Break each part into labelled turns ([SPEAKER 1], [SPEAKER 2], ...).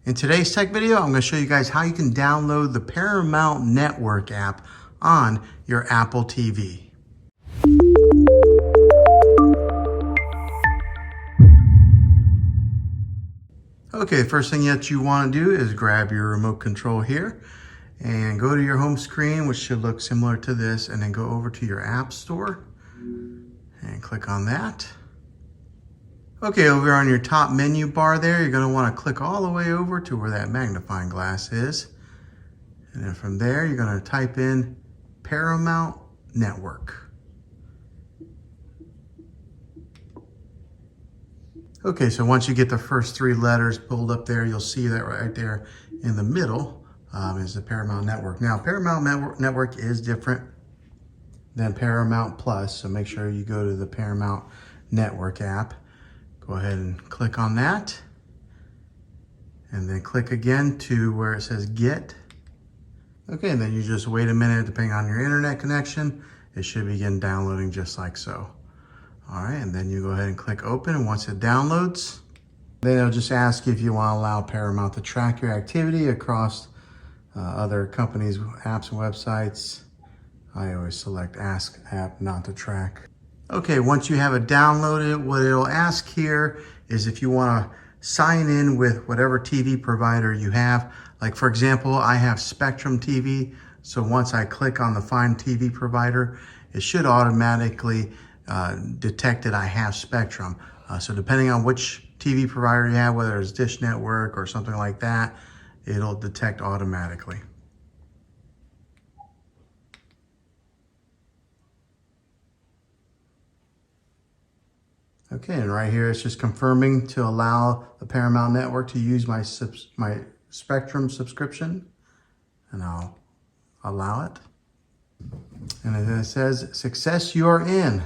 [SPEAKER 1] In today's tech video, I'm going to show you guys how you can download the Paramount Network app on your Apple TV. Okay, first thing that you want to do is grab your remote control here and go to your home screen, which should look similar to this, and then go over to your App Store and click on that. Okay, over on your top menu bar there, you're going to want to click all the way over to where that magnifying glass is. And then from there, you're going to type in Paramount Network. Okay, so once you get the first three letters pulled up there, you'll see that right there in the middle is the Paramount Network. Now, Paramount Network is different than Paramount Plus, so make sure you go to the Paramount Network app. Go ahead and click on that, and then click again to where it says Get. Okay, and then you just wait a minute, depending on your internet connection. It should begin downloading just like so. All right, and then you go ahead and click Open, and once it downloads, then it'll just ask you if you want to allow Paramount to track your activity across other companies' apps and websites. I always select Ask App Not to Track. Okay, once you have it downloaded, what it'll ask here is if you want to sign in with whatever TV provider you have. Like for example, I have Spectrum TV, so once I click on the Find TV provider, it should automatically detect that I have Spectrum. So depending on which TV provider you have, whether it's Dish Network or something like that, it'll detect automatically. Okay, and right here it's just confirming to allow the Paramount Network to use my Spectrum subscription, and I'll allow it. And then it says, success, you're in.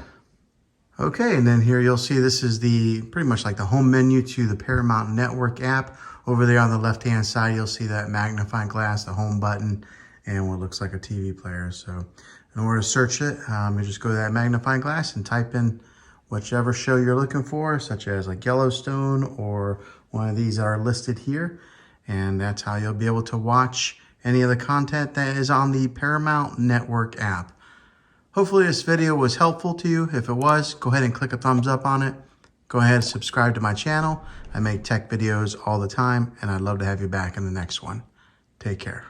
[SPEAKER 1] Okay, and then here you'll see this is the pretty much like the home menu to the Paramount Network app. Over there on the left-hand side, you'll see that magnifying glass, the home button, and what looks like a TV player. So in order to search it, you just go to that magnifying glass and type in whichever show you're looking for, such as like Yellowstone or one of these that are listed here. And that's how you'll be able to watch any of the content that is on the Paramount Network app. Hopefully this video was helpful to you. If it was, go ahead and click a thumbs up on it. Go ahead and subscribe to my channel. I make tech videos all the time, and I'd love to have you back in the next one. Take care.